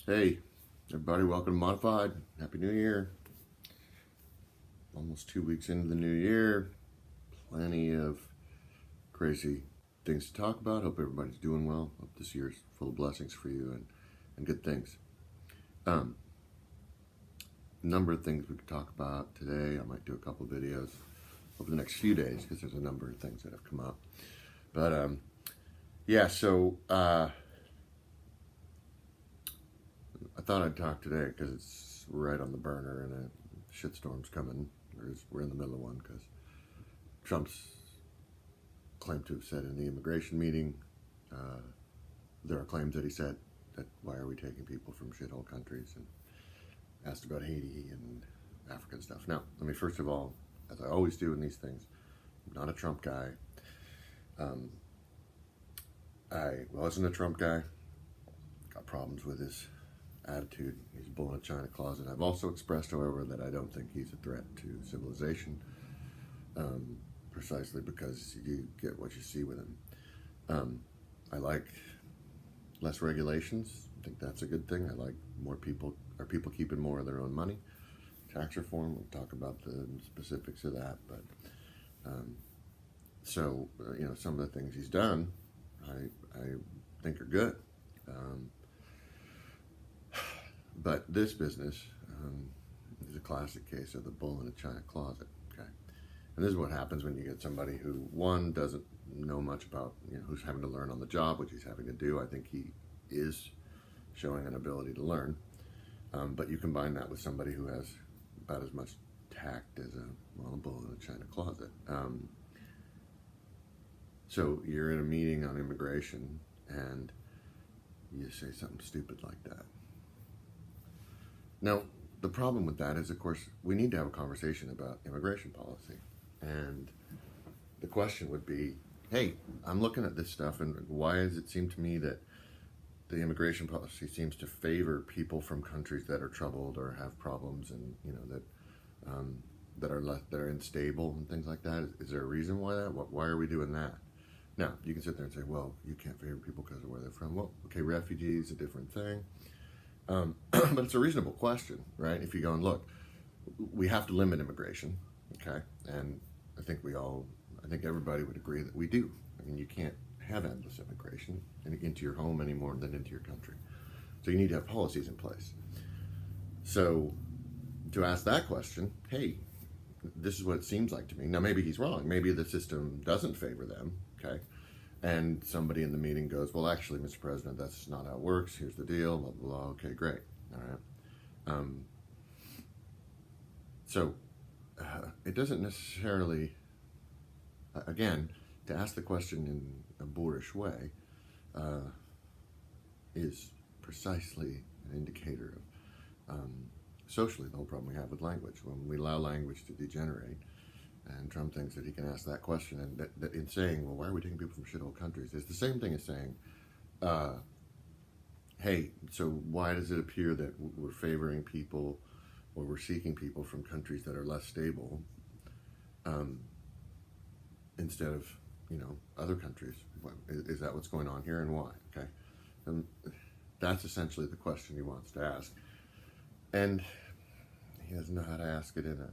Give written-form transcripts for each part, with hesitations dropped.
Hey, everybody, welcome to Modified. Happy New Year. Almost 2 weeks into the new year. Plenty of crazy things to talk about. Hope everybody's doing well. Hope this year's full of blessings for you and good things. Number of things we could talk about today. I might do a couple videos over the next few days because there's a number of things that have come up. But I thought I'd talk today because it's right on the burner and a shitstorm's coming. We're in the middle of one because Trump's claimed to have said in the immigration meeting, there are claims that he said that why are we taking people from shithole countries, and asked about Haiti and African stuff. Now, let me first of all, as I always do in these things, I'm not a Trump guy. I wasn't a Trump guy. Got problems with his attitude. He's a bull in a china closet. I've also expressed, however, that I don't think he's a threat to civilization, precisely because you get what you see with him. I like less regulations. I think that's a good thing. I like more people keeping more of their own money. Tax reform, we'll talk about the specifics of that, but some of the things he's done I think are good. But this business is a classic case of the bull in a china closet. Okay, and this is what happens when you get somebody who, one, doesn't know much about, who's having to learn on the job, which he's having to do. I think he is showing an ability to learn, but you combine that with somebody who has about as much tact as a bull in a china closet. So you're in a meeting on immigration and you say something stupid like that. Now, the problem with that is, of course, we need to have a conversation about immigration policy. And the question would be, hey, I'm looking at this stuff, and why does it seem to me that the immigration policy seems to favor people from countries that are troubled or have problems, and that are unstable and things like that? Is there a reason why that? Why are we doing that? Now, you can sit there and say, well, you can't favor people because of where they're from. Well, okay, refugees, a different thing. But it's a reasonable question, right? If you go and look, we have to limit immigration, okay? And I think everybody would agree that we do. I mean, you can't have endless immigration into your home any more than into your country. So you need to have policies in place. So to ask that question, hey, this is what it seems like to me. Now, maybe he's wrong. Maybe the system doesn't favor them, okay? And somebody in the meeting goes, well, actually, Mr. President, that's not how it works. Here's the deal, blah, blah, blah. Okay, great. All right. So it doesn't necessarily, again, to ask the question in a boorish way is precisely an indicator of socially the whole problem we have with language. When we allow language to degenerate, and Trump thinks that he can ask that question, and that in saying, well, why are we taking people from shithole countries? It's the same thing as saying, hey, so why does it appear that we're favoring people or we're seeking people from countries that are less stable instead of, other countries? Is that what's going on here, and why? Okay, and that's essentially the question he wants to ask. And he doesn't know how to ask it in a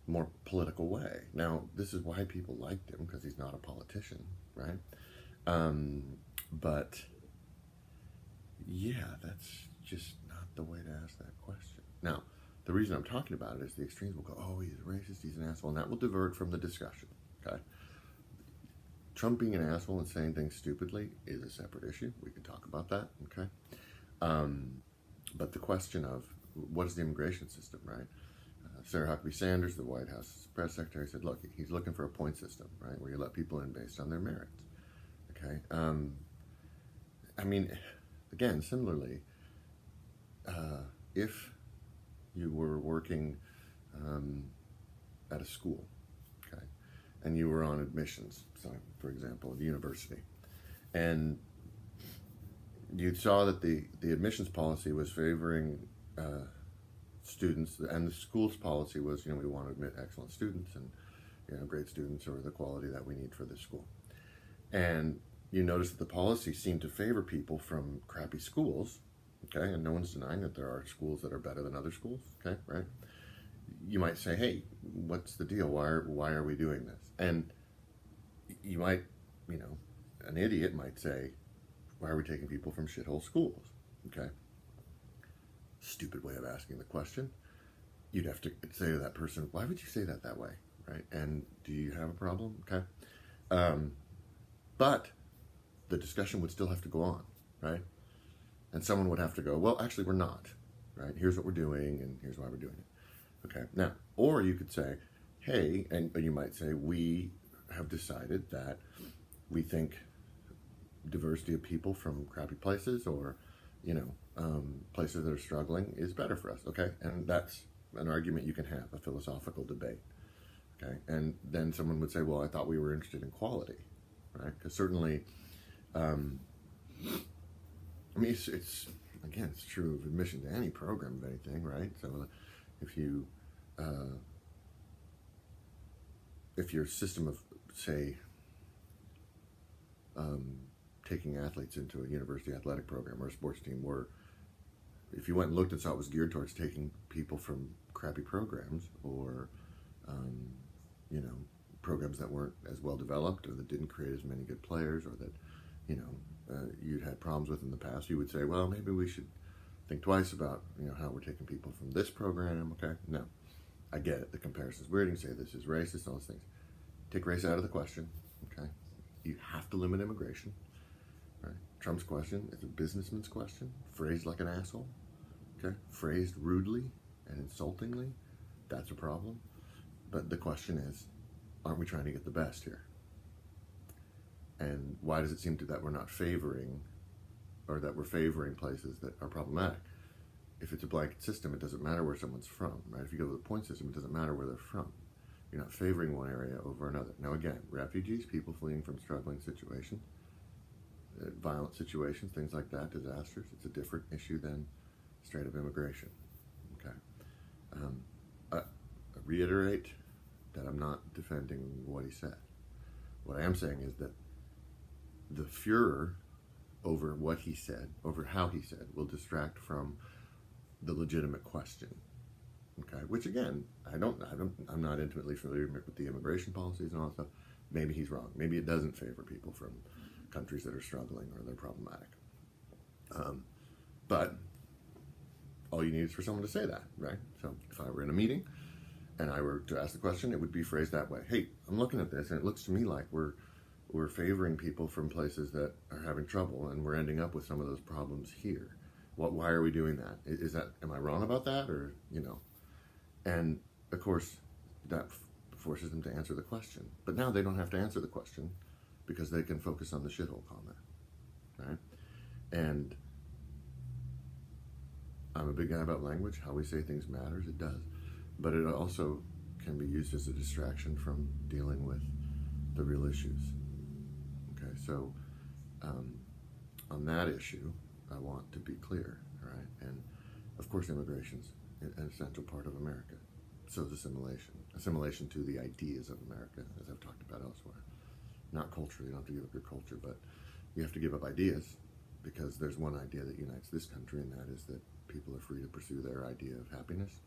more political way. Now, this is why people liked him, because he's not a politician, right? But yeah, that's just not the way to ask that question. Now, the reason I'm talking about it is the extremes will go, oh, he's a racist, he's an asshole, and that will divert from the discussion, okay? Trump being an asshole and saying things stupidly is a separate issue. We can talk about that, okay? But the question of what is the immigration system, right? Sarah Huckabee Sanders, the White House press secretary, said, look, he's looking for a point system, right, where you let people in based on their merits, okay? I mean, again, similarly, if you were working at a school, okay, and you were on admissions, so for example, at a university, and you saw that the admissions policy was favoring students, and the school's policy was, we want to admit excellent students, and great students are the quality that we need for this school. And you notice that the policy seemed to favor people from crappy schools, okay, and no one's denying that there are schools that are better than other schools, okay, right? You might say, hey, what's the deal? Why are we doing this? And you might, an idiot might say, why are we taking people from shithole schools? Okay. Stupid way of asking the question. You'd have to say to that person, why would you say that way? Right? And do you have a problem? Okay. But the discussion would still have to go on, right? And someone would have to go, well, actually, we're not, right? Here's what we're doing, and here's why we're doing it. Okay. Now, or you could say, hey, and you might say, we have decided that we think diversity of people from crappy places or, places that are struggling is better for us. Okay. And that's an argument you can have, a philosophical debate. Okay. And then someone would say, well, I thought we were interested in quality, right? Because certainly, it's again, it's true of admission to any program of anything, right? So if your system of, say, taking athletes into a university athletic program or a sports team, were, if you went and looked and saw it was geared towards taking people from crappy programs or, programs that weren't as well developed or that didn't create as many good players or that, you'd had problems with in the past, you would say, well, maybe we should think twice about, how we're taking people from this program, okay? No, I get it. The comparison's weird. You can say this is racist, all those things. Take race out of the question, okay? You have to limit immigration, right? Trump's question is a businessman's question, phrased like an asshole, okay? Phrased rudely and insultingly, that's a problem. But the question is, aren't we trying to get the best here? And why does it seem that we're not favoring, or that we're favoring places that are problematic? If it's a blanket system, it doesn't matter where someone's from, right? If you go to the point system, it doesn't matter where they're from. You're not favoring one area over another. Now again, refugees, people fleeing from struggling situations, violent situations, things like that, disasters, it's a different issue than straight up immigration, okay? I reiterate that I'm not defending what he said. What I am saying is that the furor over what he said, over how he said, will distract from the legitimate question. Okay, which again, I'm not intimately familiar with the immigration policies and all that stuff. Maybe he's wrong. Maybe it doesn't favor people from countries that are struggling or they're problematic. But all you need is for someone to say that, right? So if I were in a meeting and I were to ask the question, it would be phrased that way. Hey, I'm looking at this and it looks to me like we're favoring people from places that are having trouble and we're ending up with some of those problems here. Why are we doing that? Am I wrong about that? Or, and of course that forces them to answer the question. But now they don't have to answer the question because they can focus on the shithole comment, right? And I'm a big guy about language. How we say things matters, it does. But it also can be used as a distraction from dealing with the real issues. Okay, so on that issue, I want to be clear, all right? And of course, immigration's an essential part of America. So is assimilation to the ideas of America, as I've talked about elsewhere. Not culturally, you don't have to give up your culture, but you have to give up ideas because there's one idea that unites this country, and that is that people are free to pursue their idea of happiness,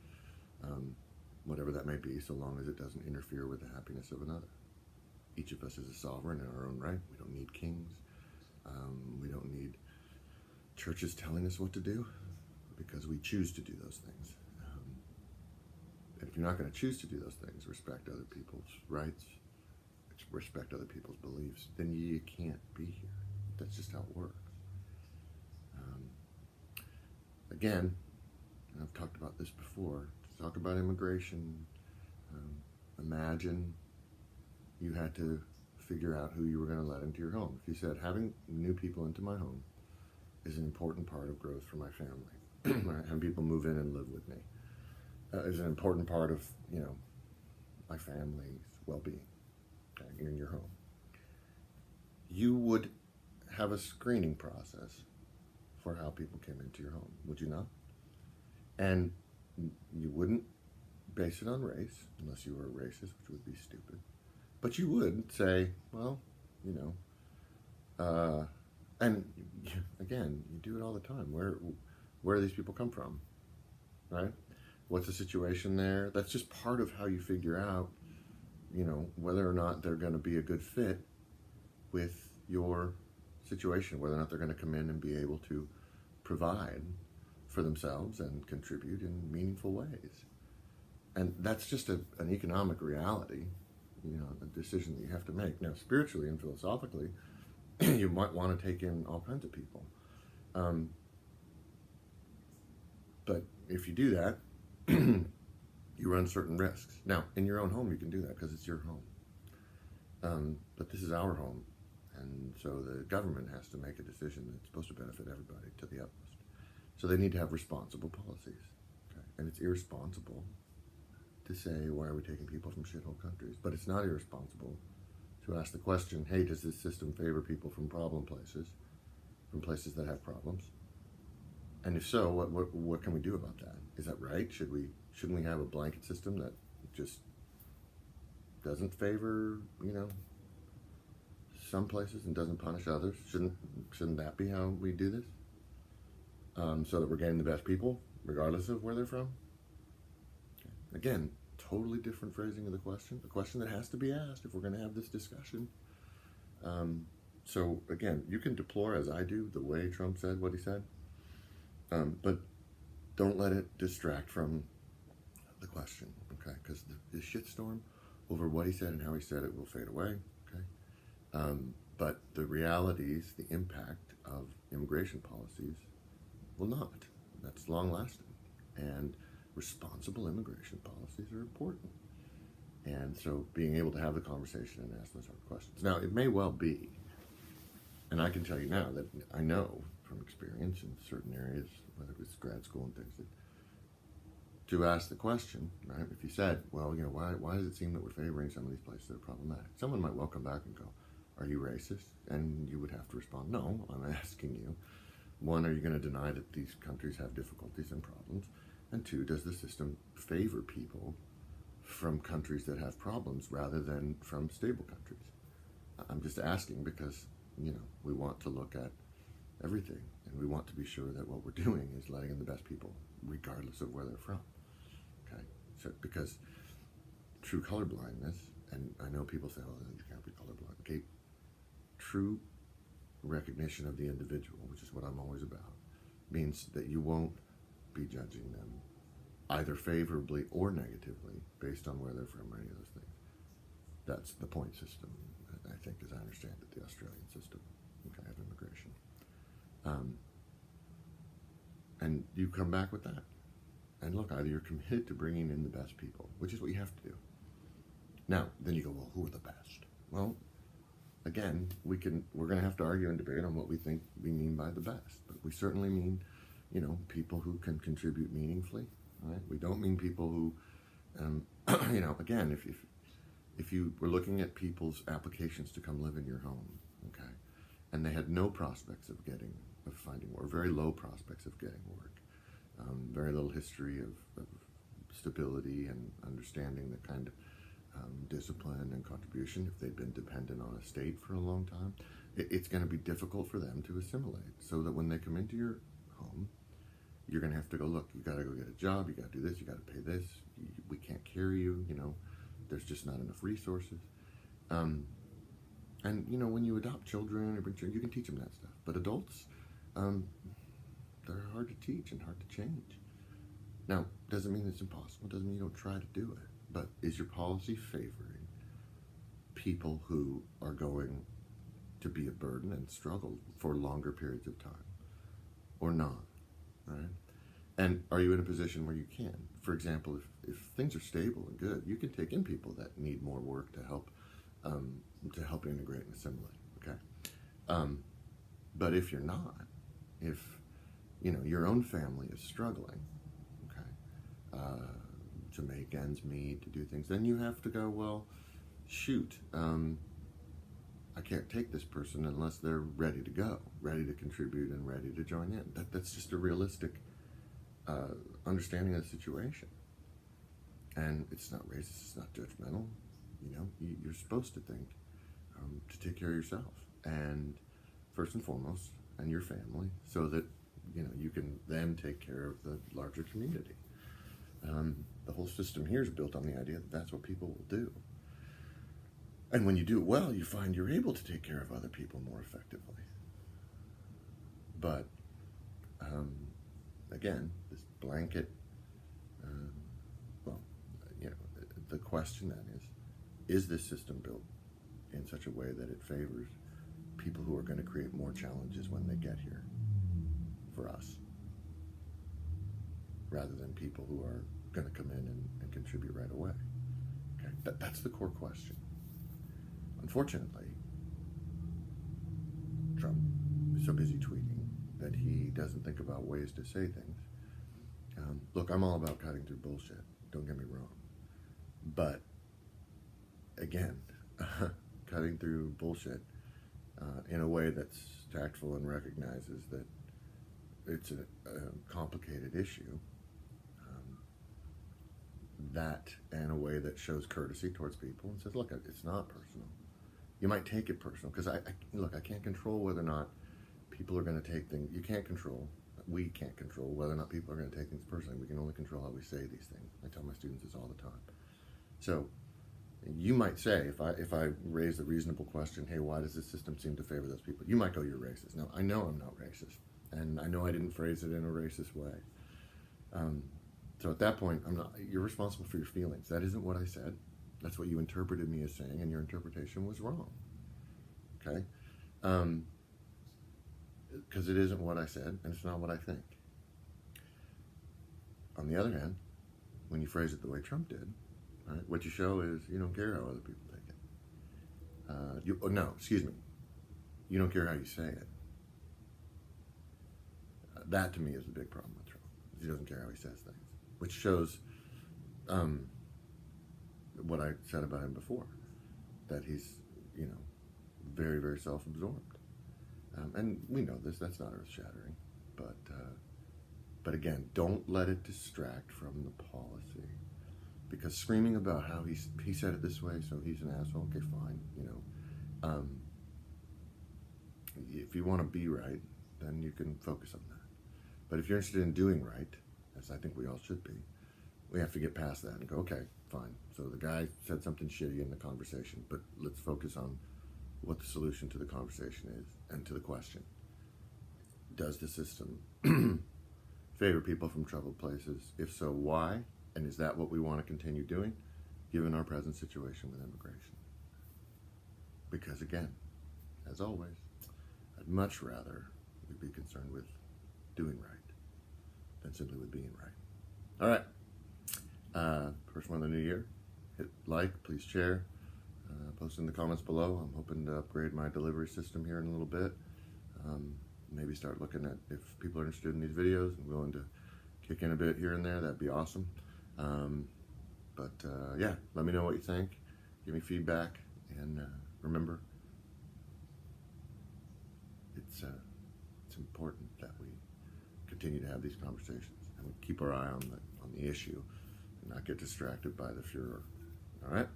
whatever that may be, so long as it doesn't interfere with the happiness of another. Each of us is a sovereign in our own right. We don't need kings. We don't need churches telling us what to do because we choose to do those things. And if you're not going to choose to do those things, respect other people's rights, respect other people's beliefs, then you can't be here. That's just how it works. Again, and I've talked about this before, to talk about immigration, imagine you had to figure out who you were going to let into your home. If you said, having new people into my home is an important part of growth for my family, right? Having people move in and live with me is an important part of, my family's well-being, okay, in your home. You would have a screening process for how people came into your home, would you not? And you wouldn't base it on race, unless you were a racist, which would be stupid. But you would say, well, and again, you do it all the time. Where do these people come from, right? What's the situation there? That's just part of how you figure out, whether or not they're going to be a good fit with your situation, whether or not they're going to come in and be able to provide for themselves and contribute in meaningful ways. And that's just an economic reality, a decision that you have to make. Now, spiritually and philosophically, you might want to take in all kinds of people. But if you do that, you run certain risks. Now, in your own home, you can do that because it's your home. But this is our home. And so the government has to make a decision that's supposed to benefit everybody to the utmost. So they need to have responsible policies. Okay? And it's irresponsible to say, why are we taking people from shithole countries? But it's not irresponsible to ask the question, hey, does this system favor people from problem places, from places that have problems? And if so, what can we do about that? Is that right? Shouldn't we have a blanket system that just doesn't favor, some places and doesn't punish others? Shouldn't that be how we do this? So that we're getting the best people, regardless of where they're from? Okay. Again, totally different phrasing of the question. A question that has to be asked if we're going to have this discussion. So again, you can deplore, as I do, the way Trump said what he said. But don't let it distract from the question, okay? Because the shitstorm over what he said and how he said it will fade away, okay? But the realities, the impact of immigration policies will not. That's long-lasting. And responsible immigration policies are important. And so being able to have the conversation and ask those hard questions. Now, it may well be, and I can tell you now that I know from experience in certain areas, whether it was grad school and things, that to ask the question, right? If you said, well, why does it seem that we're favoring some of these places that are problematic? Someone might well come back and go, are you racist? And you would have to respond, no, I'm asking you. One, are you going to deny that these countries have difficulties and problems? And two, does the system favor people from countries that have problems rather than from stable countries? I'm just asking because, we want to look at everything, and we want to be sure that what we're doing is letting in the best people, regardless of where they're from. Okay, so because true colorblindness, and I know people say, "Oh, you can't be colorblind." Okay, true recognition of the individual, which is what I'm always about, means that you won't be judging them either favorably or negatively based on where they're from or any of those things. That's the point system, I think, as I understand it, the Australian system, okay, of immigration. And you come back with that. And look, either you're committed to bringing in the best people, which is what you have to do. Now, then you go, well, who are the best? Well, again, we're going to have to argue and debate on what we think we mean by the best. But we certainly mean, people who can contribute meaningfully, right? We don't mean people who, again, if you were looking at people's applications to come live in your home, okay, and they had no prospects of finding work, very low prospects of getting work, very little history of stability and understanding the kind of discipline and contribution, if they've been dependent on a state for a long time, it's going to be difficult for them to assimilate. So that when they come into your home, you're going to have to go, look, you got to go get a job, you got to do this, you got to pay this, we can't carry you, there's just not enough resources. And, when you adopt children or bring children, you can teach them that stuff. But adults, they're hard to teach and hard to change. Now, doesn't mean it's impossible, doesn't mean you don't try to do it. But is your policy favoring people who are going to be a burden and struggle for longer periods of time? Or not, right? And are you in a position where you can? For example, if things are stable and good, you can take in people that need more work to help integrate and assimilate, okay? But if you're not, if, your own family is struggling, okay, to make ends meet, to do things, then you have to go, well, shoot, I can't take this person unless they're ready to go, ready to contribute and ready to join in. That's just a realistic understanding of the situation. And it's not racist, it's not judgmental. You're supposed to think to take care of yourself and first and foremost, and your family, so that you can then take care of the larger community. The whole system here is built on the idea that that's what people will do. And when you do it well, you find you're able to take care of other people more effectively. But, again, this blanket, the question then is this system built in such a way that it favors people who are going to create more challenges when they get here for us, rather than people who are going to come in and contribute right away? Okay, that's the core question. Unfortunately, Trump is so busy tweeting that he doesn't think about ways to say things. Look, I'm all about cutting through bullshit, don't get me wrong. But, again, cutting through bullshit in a way that's tactful and recognizes that it's a complicated issue, that in a way that shows courtesy towards people and says, look, it's not personal. You might take it personal, because I can't control whether or not people are going to take things. We can't control whether or not people are going to take things personally. We can only control how we say these things. I tell my students this all the time. So you might say, if I raise the reasonable question, hey, why does this system seem to favor those people? You might go, you're racist. Now, I know I'm not racist, and I know I didn't phrase it in a racist way. So at that point, you're responsible for your feelings. That isn't what I said. That's what you interpreted me as saying, and your interpretation was wrong. Okay? Because it isn't what I said, and it's not what I think. On the other hand, when you phrase it the way Trump did, right, what you show is you don't care how other people take it. You don't care how you say it. That, to me, is the big problem with Trump. He doesn't care how he says things, which shows what I said about him before, that he's, very, very self-absorbed. And we know this, that's not earth-shattering, but again, don't let it distract from the policy, because screaming about how he said it this way, so he's an asshole, okay, fine, if you want to be right, then you can focus on that. But if you're interested in doing right, as I think we all should be, we have to get past that and go, okay, fine. So the guy said something shitty in the conversation, but let's focus on what the solution to the conversation is and to the question. Does the system favor people from troubled places? If so, why? And is that what we want to continue doing, given our present situation with immigration? Because again, as always, I'd much rather we be concerned with doing right than simply with being right. All right. First one of the new year. Hit like, please share. Post in the comments below. I'm hoping to upgrade my delivery system here in a little bit. Maybe start looking at if people are interested in these videos and willing to kick in a bit here and there. That'd be awesome. Yeah, let me know what you think. Give me feedback. And remember, it's important that we continue to have these conversations and we keep our eye on the issue and not get distracted by the furor. All right?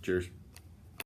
Cheers.